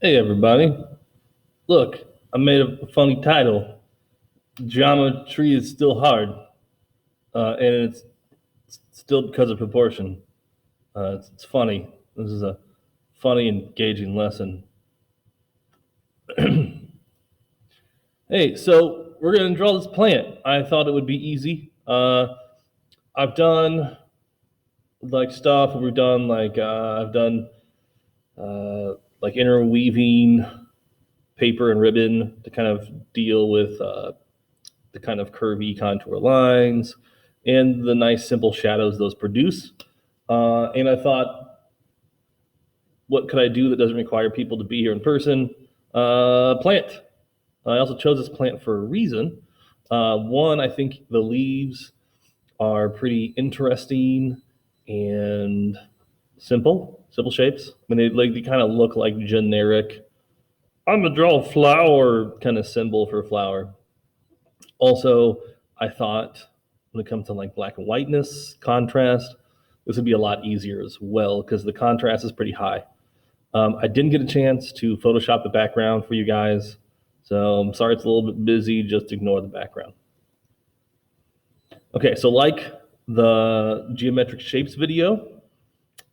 Hey everybody, look, I made a funny title. Geometry is still hard, and it's still because of proportion. It's funny. This is a funny, engaging lesson. Hey, so we're gonna draw this plant. I thought it would be easy. I've done like stuff. We've done I've done like interweaving paper and ribbon to kind of deal with the kind of curvy contour lines and the nice simple shadows those produce. And I thought, what could I do that doesn't require people to be here in person? Plant. I also chose this plant for a reason. One, I think the leaves are pretty interesting and simple shapes. I mean, they kind of look like generic. I'm gonna draw a flower kind of symbol for flower. Also, I thought when it comes to like black and whiteness, contrast, this would be a lot easier as well because the contrast is pretty high. I didn't get a chance to Photoshop the background for you guys, so I'm sorry it's a little bit busy. Just ignore the background. Okay, so like the geometric shapes video,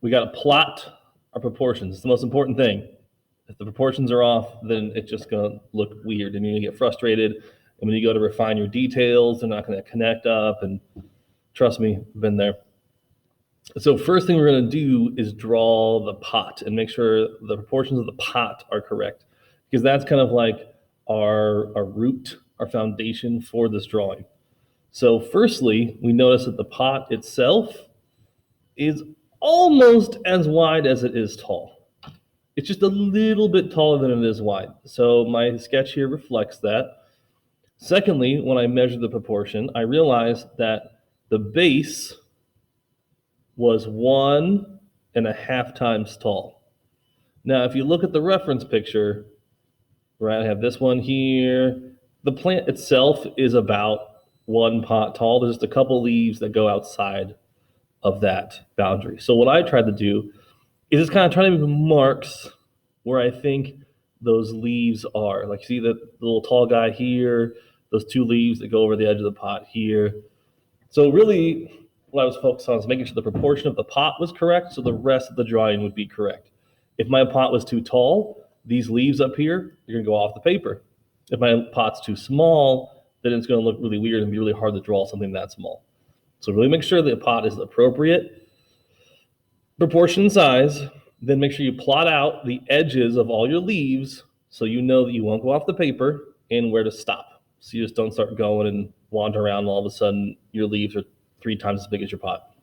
we got to plot our proportions. It's the most important thing. If the proportions are off, then it's just gonna look weird and you're gonna get frustrated. And when you go to refine your details, they're not gonna connect up. And trust me, I've been there. So first thing we're gonna do is draw the pot and make sure the proportions of the pot are correct, because that's kind of like our root, our foundation for this drawing. So firstly, we notice that the pot itself is almost as wide as it is tall. It's just a little bit taller than it is wide. So my sketch here reflects that. Secondly, when I measured the proportion, I realized that the base was 1.5 times tall. Now, if you look at the reference picture, right, I have this one here. The plant itself is about one pot tall. There's just a couple leaves that go outside of that boundary. So what I tried to do is just kind of trying to make marks where I think those leaves are. Like, see the little tall guy here, those two leaves that go over the edge of the pot here. So really, what I was focused on is making sure the proportion of the pot was correct, so the rest of the drawing would be correct. If my pot was too tall, these leaves up here, you're gonna go off the paper. If my pot's too small, then it's gonna look really weird and be really hard to draw something that small. So really make sure the pot is appropriate proportion size, then make sure you plot out the edges of all your leaves so you know that you won't go off the paper and where to stop. So you just don't start going and wander around and all of a sudden your leaves are 3 times as big as your pot.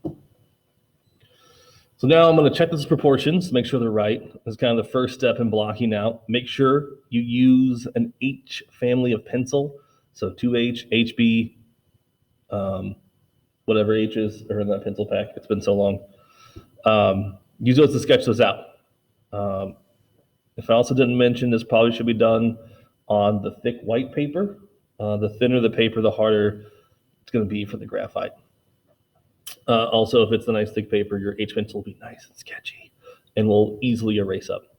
So now I'm going to check those proportions, make sure they're right. That's kind of the first step in blocking out. Make sure you use an H family of pencil. So 2H, HB, whatever H's are in that pencil pack. It's been so long. Use those to sketch those out. If I also didn't mention, this probably should be done on the thick white paper. The thinner the paper, the harder it's going to be for the graphite. Also, if it's the nice thick paper, your H pencil will be nice and sketchy and will easily erase up.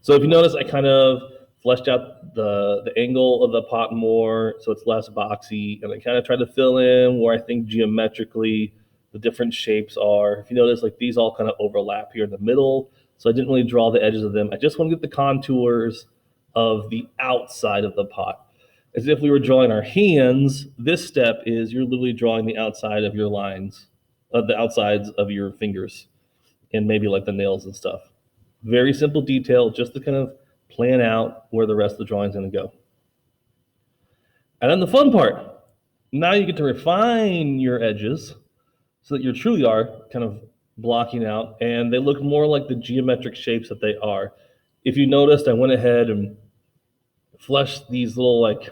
So if you notice, I kind of fleshed out the angle of the pot more so it's less boxy, and I kind of tried to fill in where I think geometrically the different shapes are. If you notice, like these all kind of overlap here in the middle, so I didn't really draw the edges of them. I just want to get the contours of the outside of the pot. As if we were drawing our hands, this step is you're literally drawing the outside of your lines, the outsides of your fingers, and maybe like the nails and stuff. Very simple detail, just to kind of plan out where the rest of the drawing is going to go. And then the fun part, now you get to refine your edges so that you truly are kind of blocking out and they look more like the geometric shapes that they are. If you noticed, I went ahead and fleshed these little like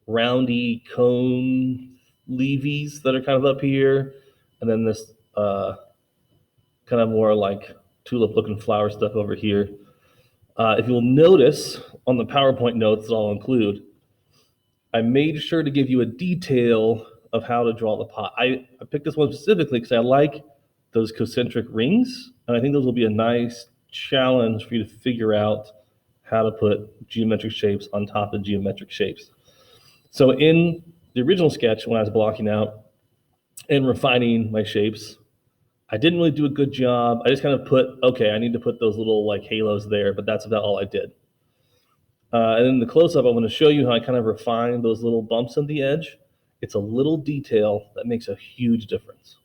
roundy cone leavies that are kind of up here, and then this kind of more like tulip looking flower stuff over here. If you'll notice on the PowerPoint notes that I'll include, I made sure to give you a detail of how to draw the pot. I picked this one specifically because I like those concentric rings, and I think those will be a nice challenge for you to figure out how to put geometric shapes on top of geometric shapes. So in the original sketch, when I was blocking out and refining my shapes, I didn't really do a good job. I just kind of put, okay, I need to put those little like halos there, but that's about all I did. And in the close-up, I'm going to show you how I kind of refine those little bumps on the edge. It's a little detail that makes a huge difference.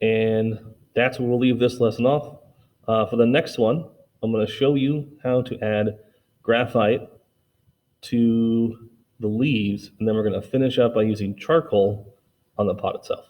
And that's where we'll leave this lesson off. For the next one, I'm going to show you how to add graphite to the leaves, and then we're going to finish up by using charcoal on the pot itself.